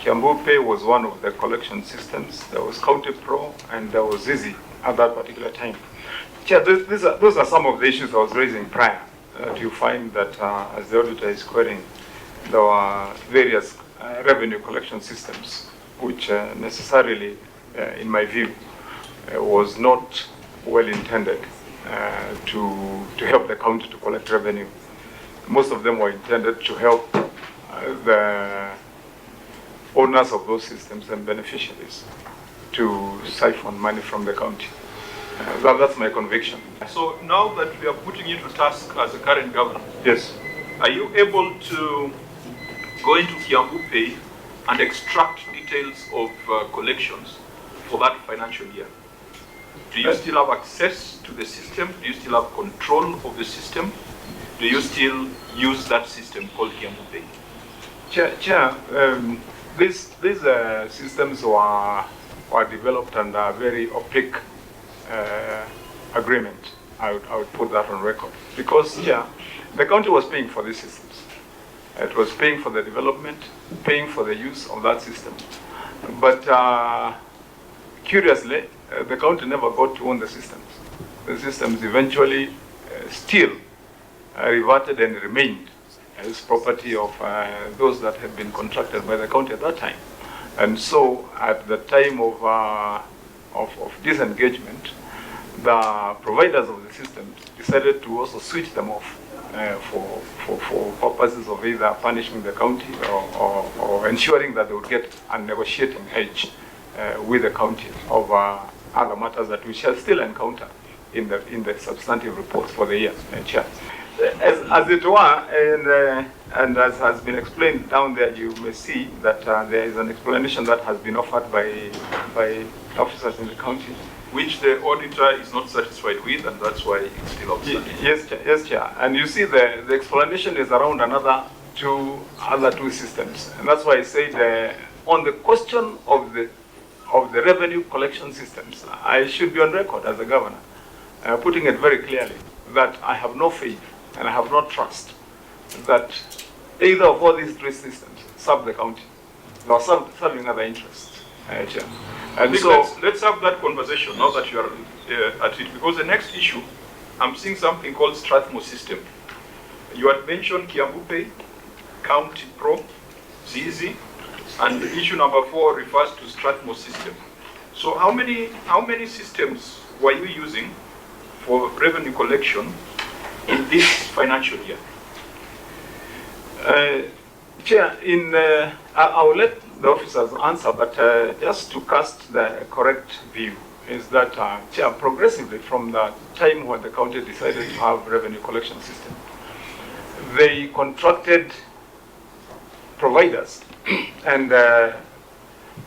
Kiambu Pay was one of the collection systems. There was County Pro and there was Zizi at that particular time. Chair, those are some of the issues I was raising prior. You find that as the auditor is querying, there were various revenue collection systems, which necessarily, in my view, was not well intended to help the county to collect revenue. Most of them were intended to help the owners of those systems and beneficiaries to siphon money from the county. That's my conviction. So now that we are putting you to task as a current governor, yes, are you able to go into Kiambu Pay and extract details of collections for that financial year? Do you still have access to the system? Do you still have control of the system? Do you still use that system called Kiambu Pay? Chair, these systems were developed under a very opaque agreement. I would put that on record. Because the county was paying for these systems. It was paying for the development, paying for the use of that system. But curiously, the county never got to own the systems. The systems eventually still reverted and remained as property of those that had been contracted by the county at that time. And so at the time of disengagement, the providers of the systems decided to also switch them off for purposes of either punishing the county or ensuring that they would get a negotiating edge with the county over other matters that we shall still encounter in the substantive reports for the year. Chair. As it were, and as has been explained down there, you may see that there is an explanation that has been offered by officers in the county, which the auditor is not satisfied with, and that's why it's still outstanding. Yes, Chair. And you see the explanation is around other two systems, and that's why I said on the question of the revenue collection systems, I should be on record as a governor, putting it very clearly that I have no faith and I have no trust that either of all these three systems serve the county. They are serving other interests. Chair. And so let's have that conversation now that you are at it, because the next issue, I'm seeing something called Strathmore system. You had mentioned Kiambu Pay, County Pro, Zizi, and issue number 4 refers to Strathmore system. So how many systems were you using for revenue collection in this financial year? Chair, I will let the officers answer, but just to cast the correct view is that, Chair, progressively from the time when the county decided to have revenue collection system, they contracted providers and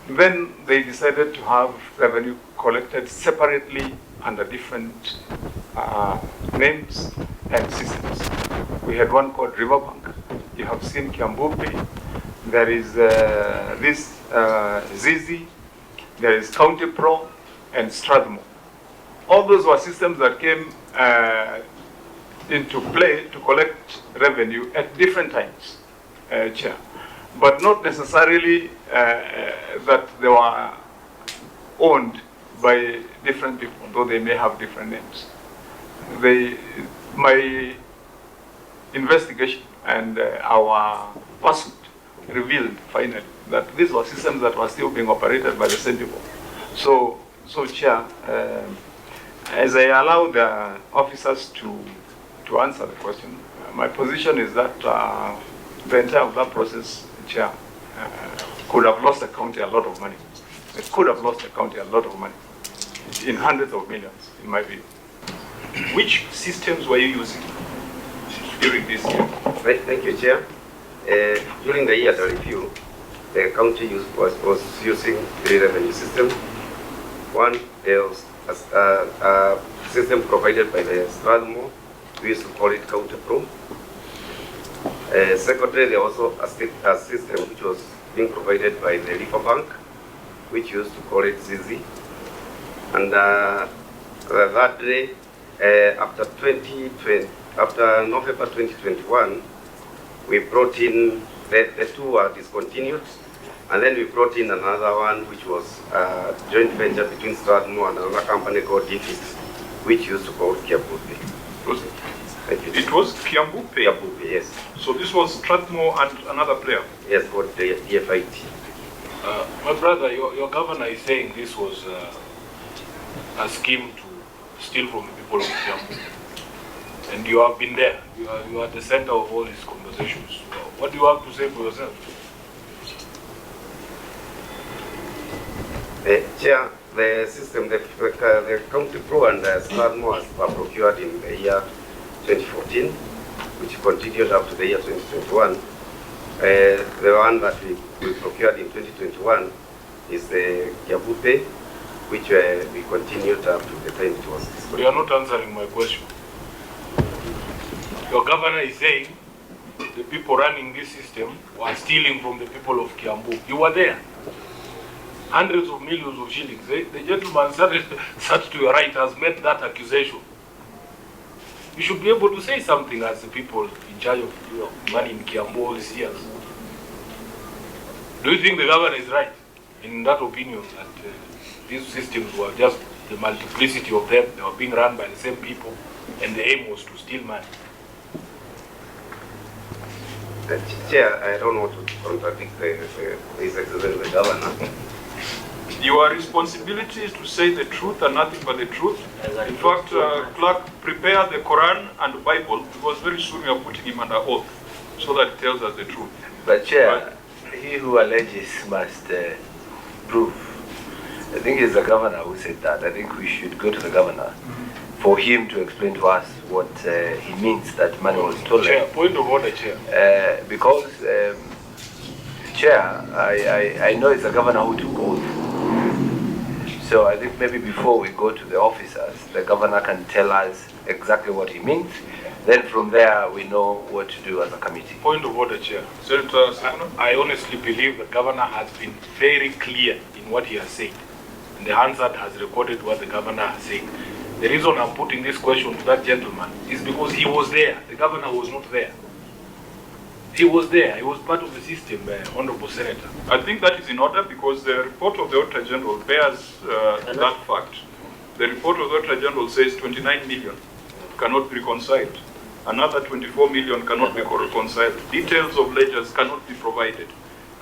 then they decided to have revenue collected separately under different names and systems. We had one called Riverbank. You have seen Kiambu Pay. There is this Zizi. There is County Pro and Strathmore. All those were systems that came into play to collect revenue at different times, Chair. But not necessarily that they were owned by different people, though they may have different names. My investigation and our pursuit revealed finally that these were systems that were still being operated by the same people. So Chair, as I allow the officers to answer the question, my position is that the entire of that process, Chair, could have lost the county a lot of money. It could have lost the county a lot of money, in hundreds of millions, in my view. Which systems were you using during this year? Thank you, Chair. During the year under review, the county was using 3 revenue systems. One is a system provided by the Strathmore. We used to call it County Pro. Secondly, there also a system which was being provided by the Riverbank, which used to call it Zizi. And thirdly, after November 2021, we brought in, the 2 were discontinued, And then we brought in another one, which was a joint venture between Strathmore and another company called DFIX, which used to call Kiambu. It was Kiambu Pay? Kiambu, yes. So this was Strathmore and another player? Yes, called the DFIT. My brother, your governor is saying this was a scheme to steal from the people of Kiambu. And you have been there. You are at the center of all these conversations. What do you have to say for yourself? Chair, the system, the County Pro and Strathmore were procured in the year 2014, which continued up to the year 2021. The one that we procured in 2021 is the Kiambu Pay, which we continued up to the time it was discontinued. You are not answering my question. Your governor is saying the people running this system were stealing from the people of Kiambu. You were there. Hundreds of millions of shillings. The gentleman sat to your right has made that accusation. You should be able to say something as the people in charge of money in Kiambu all these years. Do you think the governor is right in that opinion that these systems were just the multiplicity of them, they were being run by the same people, and the aim was to steal money? Chair, I don't want to contradict His Excellency the Governor. Your responsibility is to say the truth and nothing but the truth. In fact, clerk, prepare the Quran and Bible, because very soon we are putting him under oath, so that it tells us the truth. But Chair, he who alleges must prove. I think it's the governor who said that. I think we should go to the governor for him to explain to us what he means that money was stolen. Chair, point of order, Chair. Because, Chair, I know it's the governor who took oath. So I think maybe before we go to the officers, the governor can tell us exactly what he means. Then from there, we know what to do as a committee. Point of order, Chair. Senator, I honestly believe the governor has been very clear in what he has said. And the Hansard has recorded what the governor has said. The reason I'm putting this question to that gentleman is because he was there. The governor was not there. He was there. He was part of the system, Honorable Senator. I think that is in order because the report of the Auditor General bears that fact. The report of the Auditor General says 29 million cannot be reconciled. Another 24 million cannot be reconciled. Details of ledgers cannot be provided.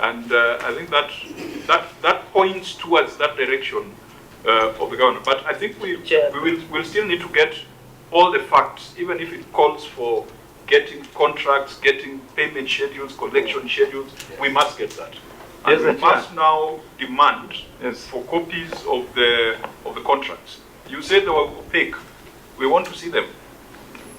And I think that points towards that direction of the government. But I think we'll still need to get all the facts, even if it calls for getting contracts, getting payment schedules, collection schedules. We must get that. And we must now demand for copies of the contracts. You said they were opaque. We want to see them.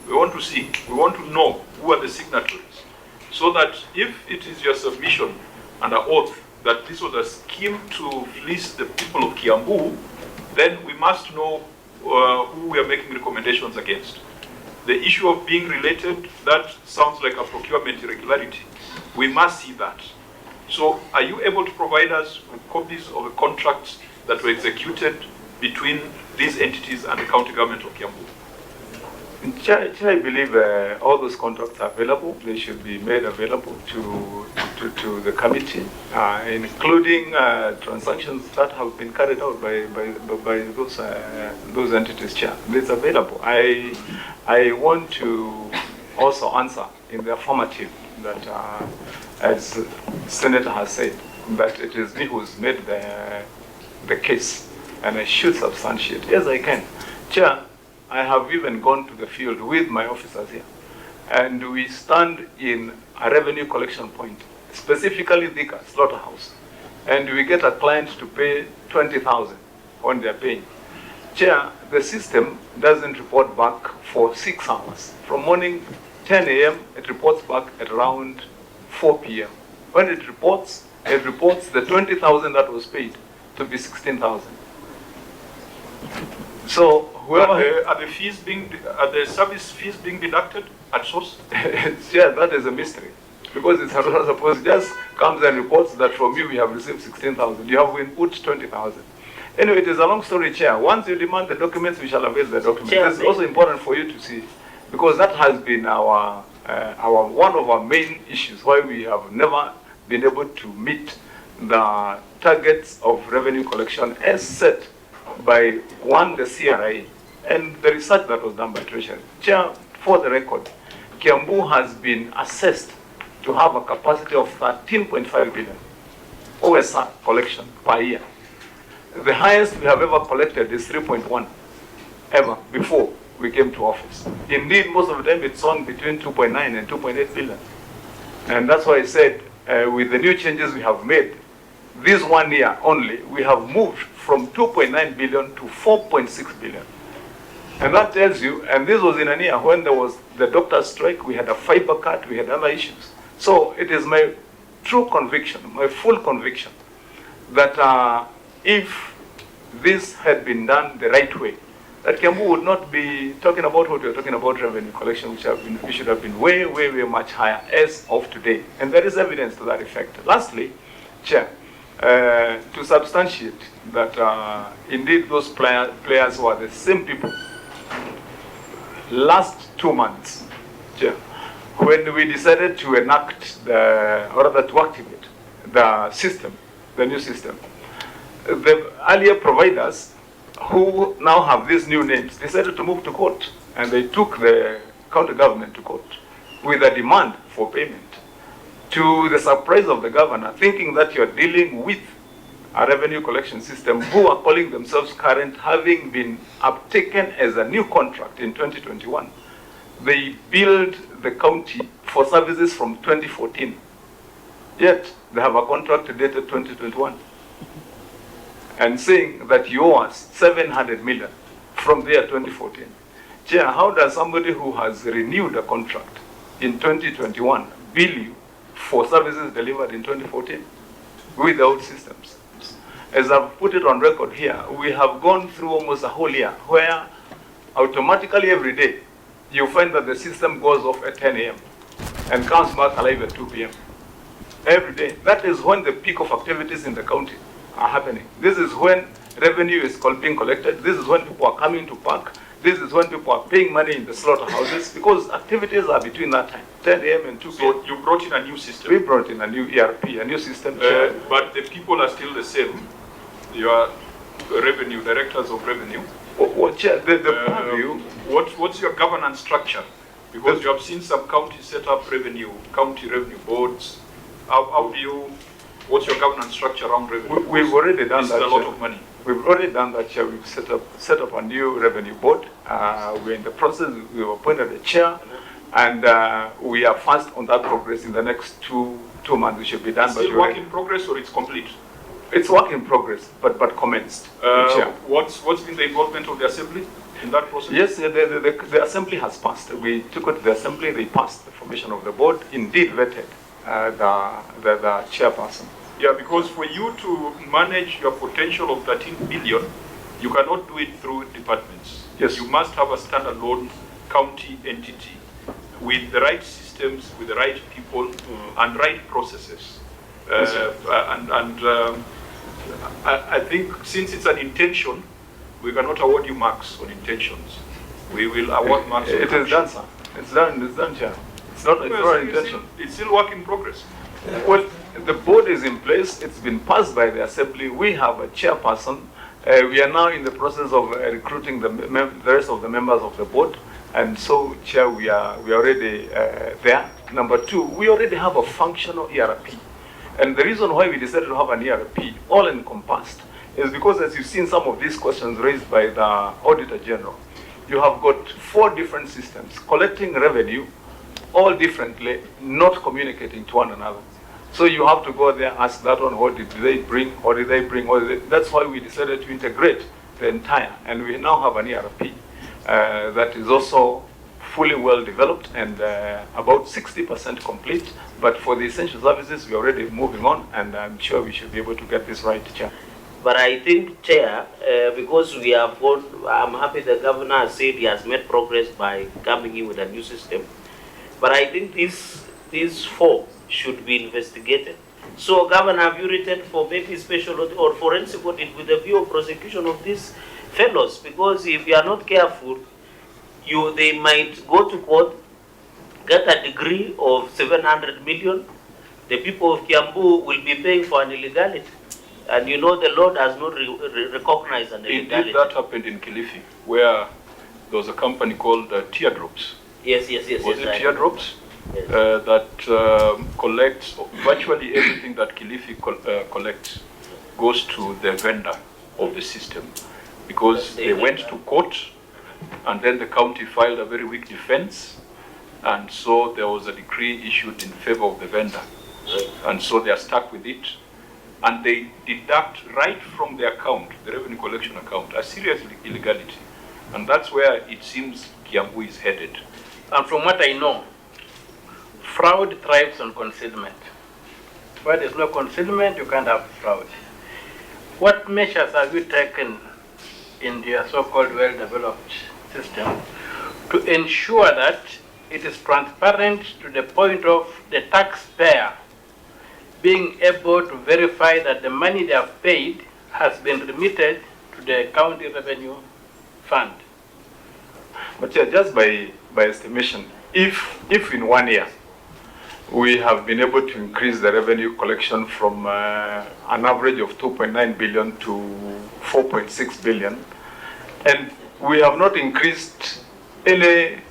We want to see. We want to know who are the signatories, so that if it is your submission under oath that this was a scheme to fleece the people of Kiambu, then we must know who we are making recommendations against. The issue of being related, that sounds like a procurement irregularity. We must see that. So are you able to provide us with copies of the contracts that were executed between these entities and the county government of Kiambu? Chair, I believe all those contracts are available. They should be made available to the committee, including transactions that have been carried out by those entities. Chair, it's available. I want to also answer in the affirmative that, as Senator has said, that it is me who's made the case, and I should substantiate. Yes, I can. Chair, I have even gone to the field with my officers here, and we stand in a revenue collection point, specifically Thika slaughterhouse, and we get a client to pay 20,000 when they're paying. Chair, the system doesn't report back for 6 hours. From morning 10 a.m., it reports back at around 4 p.m. When it reports the 20,000 that was paid to be 16,000. So whoever are the service fees being deducted at source? Yeah, that is a mystery, because it's not supposed. Just comes and reports that from you we have received 16,000. You have input 20,000. Anyway, it is a long story, Chair. Once you demand the documents, we shall avail the documents. It's also important for you to see, because that has been one of our main issues, why we have never been able to meet the targets of revenue collection as set by the CRA and the research that was done by Treasury. Chair, for the record, Kiambu has been assessed to have a capacity of 13.5 billion OSR collection per year. The highest we have ever collected is 3.1 ever before we came to office. Indeed, most of the time it's on between 2.9 and 2.8 billion. And that's why I said, with the new changes we have made, this 1 year only, we have moved from 2.9 billion to 4.6 billion. And that tells you, and this was in a year when there was the doctor's strike, we had a fiber cut, we had other issues. So it is my true conviction, my full conviction, that if this had been done the right way, that Kiambu would not be talking about what we're talking about revenue collection, we should have been way, way, way much higher as of today. And there is evidence to that effect. Lastly, Chair, to substantiate that indeed those players were the same people. Last 2 months, Chair, when we decided to enact or rather to activate the system, the new system, the earlier providers who now have these new names decided to move to court, and they took the county government to court with a demand for payment. To the surprise of the governor, thinking that you're dealing with a revenue collection system who are calling themselves current, having been uptaken as a new contract in 2021. They billed the county for services from 2014, yet they have a contract dated 2021. And saying that you owe us 700 million from the year 2014. Chair, how does somebody who has renewed a contract in 2021 bill you for services delivered in 2014 with the old systems? As I've put it on record here, we have gone through almost a whole year where automatically every day you find that the system goes off at 10 a.m. and comes back alive at 2 p.m. Every day. That is when the peak of activities in the county are happening. This is when revenue is being collected. This is when people are coming to park. This is when people are paying money in the slaughterhouses, because activities are between that time, 10 a.m. and 2 p.m. So you brought in a new system. We brought in a new ERP, a new system. But the people are still the same. You are revenue, directors of revenue. The purview. What's your governance structure? Because you have seen some counties set up county revenue boards. How do you, what's your governance structure around revenue? We've already done that. It's a lot of money. We've already done that, Chair. We've set up a new revenue board. We're in the process. We've appointed a chair, and we are fast on that progress. In the next two months, we should be done. Still work in progress, or it's complete? It's work in progress, but commenced. Chair. What's been the involvement of the assembly in that process? Yes, the assembly has passed. We took it to the assembly. They passed the formation of the board. Indeed, vetted the chairperson. Yeah, because for you to manage your potential of 13 billion, you cannot do it through departments. Yes. You must have a standalone county entity with the right systems, with the right people, and right processes. Yes, I think since it's an intention, we cannot award you marks on intentions. We will award marks on It is done, sir. It's done, Chair. It's not an intention. It's still work in progress. Well, the board is in place. It's been passed by the assembly. We have a chairperson. We are now in the process of recruiting the rest of the members of the board. And so, Chair, we are already there. Number two, we already have a functional ERP. And the reason why we decided to have an ERP all encompassed is because, as you've seen some of these questions raised by the Auditor General, you have got 4 different systems collecting revenue all differently, not communicating to one another. So you have to go there, ask that one, what did they bring, or did they bring, that's why we decided to integrate the entire, and we now have an ERP that is also fully well developed and about 60% complete. But for the essential services, we're already moving on, and I'm sure we should be able to get this right, Chair. But I think, Chair, because we have gone, I'm happy the governor has said he has made progress by coming in with a new system. But I think these 4 should be investigated. So, Governor, have you written for maybe special or forensic audit with a view of prosecution of these fellows? Because if you are not careful, they might go to court, get a degree of 700 million, the people of Kiambu will be paying for an illegality. And you know the law does not recognize an illegality. Indeed, that happened in Kilifi, where there was a company called Teardrops. Yes. Was it Teardrops? Yes. That collects virtually everything that Kilifi collects goes to the vendor of the system, because they went to court and then the county filed a very weak defense, and so there was a decree issued in favor of the vendor, and so they are stuck with it, and they deduct right from the account, the revenue collection account, a serious illegality, and that's where it seems Kiambu is headed. And from what I know, fraud thrives on concealment. Where there's no concealment, you can't have fraud. What measures have you taken in your so-called well-developed system to ensure that it is transparent to the point of the taxpayer being able to verify that the money they have paid has been remitted to the county revenue fund? But yeah, just by estimation, if in 1 year we have been able to increase the revenue collection from an average of 2.9 billion to 4.6 billion, and we have not increased any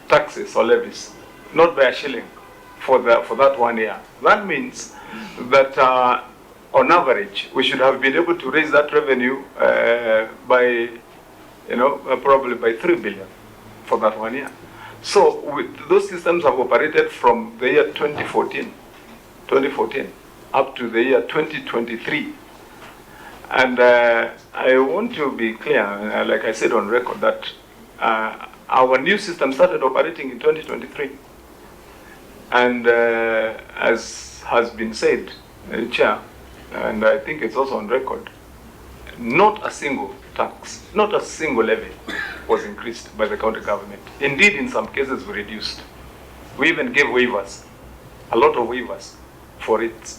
taxes or levies, not by a shilling, for that 1 year. That means that on average we should have been able to raise that revenue by, probably by 3 billion for that 1 year. So those systems have operated from the year 2014 up to the year 2023. And I want to be clear, like I said on record, that our new system started operating in 2023. And as has been said, Chair, and I think it's also on record, not a single tax, not a single levy was increased by the county government. Indeed, in some cases we reduced. We even gave waivers, a lot of waivers for it.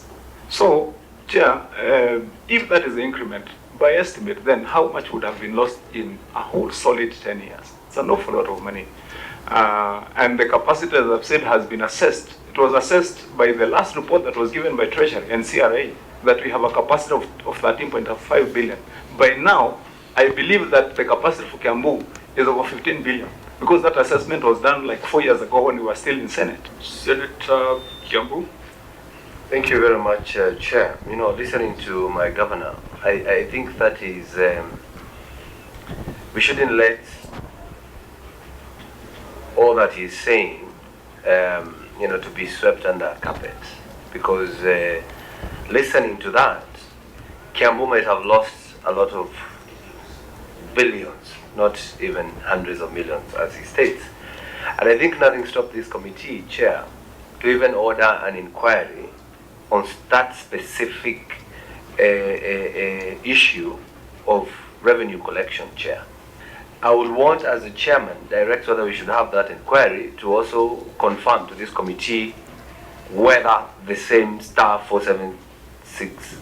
So, Chair, if that is the increment, by estimate, then how much would have been lost in a whole solid 10 years? It's an awful lot of money. And the capacity, as I've said, has been assessed. It was assessed by the last report that was given by Treasury and KRA, that we have a capacity of 13.5 billion. By now, I believe that the capacity for Kiambu is over 15 billion, because that assessment was done like 4 years ago when we were still in Senate. Senator Kiambu. Thank you very much, Chair. Listening to my governor, I think that is, we shouldn't let all that he's saying, to be swept under a carpet, because listening to that, Kiambu might have lost a lot of billions, not even hundreds of millions, as he states. And I think nothing stopped this committee, Chair, to even order an inquiry on that specific issue of revenue collection, Chair. I would want, as the chairman, direct whether we should have that inquiry to also confirm to this committee whether the same star 476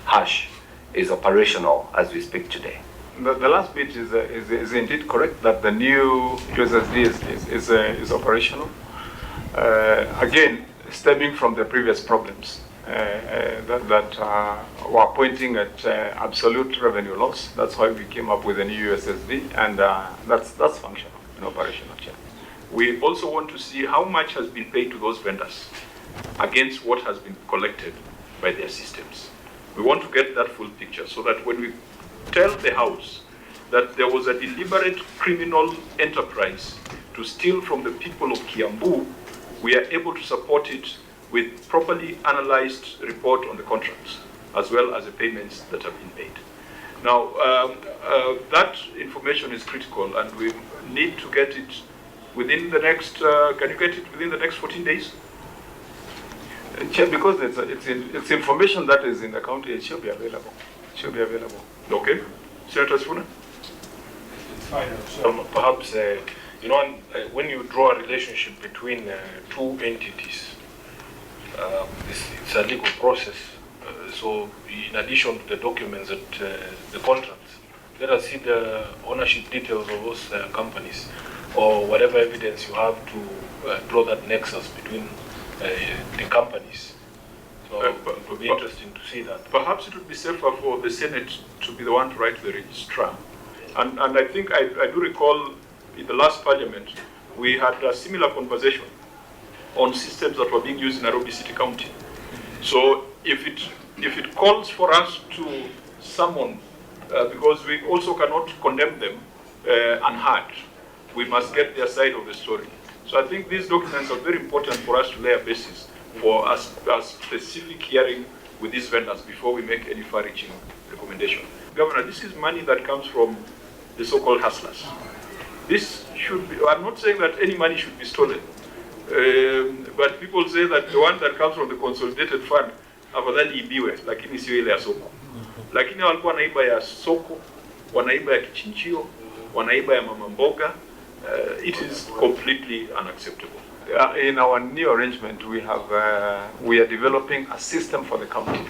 hash is operational as we speak today. The last bit is indeed correct, that the new USSD is operational. Again, stemming from the previous problems that were pointing at absolute revenue loss. That's why we came up with a new USSD, and that's functional and operational. We also want to see how much has been paid to those vendors against what has been collected by their systems. We want to get that full picture, so that when we tell the House that there was a deliberate criminal enterprise to steal from the people of Kiambu, we are able to support it with properly analyzed report on the contracts, as well as the payments that have been paid. Now, that information is critical, and we need to get it within the next, can you get it within the next 14 days? Chair, because it's information that is in the county, it should be available. It should be available. Okay. Senator Sifuna? Perhaps, when you draw a relationship between two entities, it's a legal process. So in addition to the documents that the contracts, let us see the ownership details of those companies, or whatever evidence you have to draw that nexus between the companies. So it will be interesting to see that. Perhaps it would be safer for the Senate to be the one to write the registrar. And I think I do recall in the last parliament, we had a similar conversation on systems that were being used in Nairobi City County. So if it calls for us to summon, because we also cannot condemn them unheard, we must get their side of the story. So I think these documents are very important for us to lay a basis for a specific hearing with these vendors before we make any far-reaching recommendation. Governor, this is money that comes from the so-called hustlers. This should be, I'm not saying that any money should be stolen, but people say that the one that comes from the consolidated fund, afadhali ibiwe, lakini sio ile ya soko. Lakini walikuwa wanaiba ya soko, wanaiba ya kichinjio, wanaiba ya mama mboga. It is completely unacceptable. In our new arrangement, we are developing a system for the county,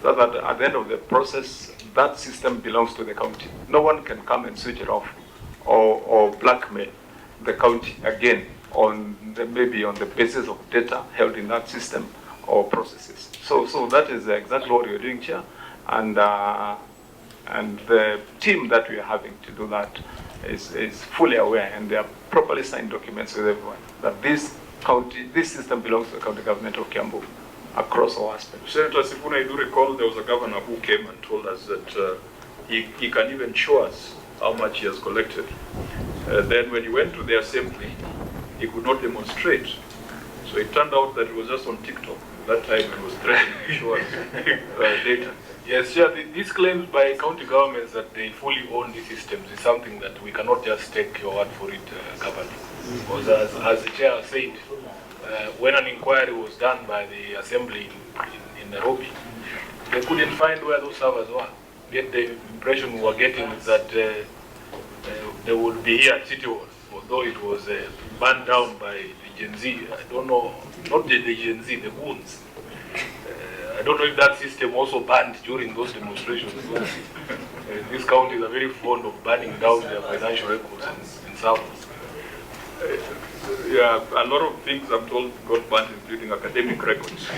so that at the end of the process, that system belongs to the county. No one can come and switch it off or blackmail the county again maybe on the basis of data held in that system or processes. So that is exactly what we're doing here, and the team that we are having to do that is fully aware, and they are properly signed documents with everyone that this system belongs to the county government of Kiambu across all aspects. Senator Sifuna, I do recall there was a governor who came and told us that he can even show us how much he has collected. Then when he went to the assembly, he could not demonstrate. So it turned out that it was just on TikTok. That time it was threatening to show us data. Yes, yeah, these claims by county governments that they fully own these systems is something that we cannot just take your word for it, Governor. Because as the chair said, when an inquiry was done by the assembly in Nairobi, they couldn't find where those servers were. Yet the impression we were getting is that they would be here at City Hall, although it was burned down by the Gen Z. I don't know, not the Gen Z, the goons. I don't know if that system also banned during those demonstrations. These counties are very fond of banning down their financial records and servers. Yeah, a lot of things I'm told got banned, including academic records.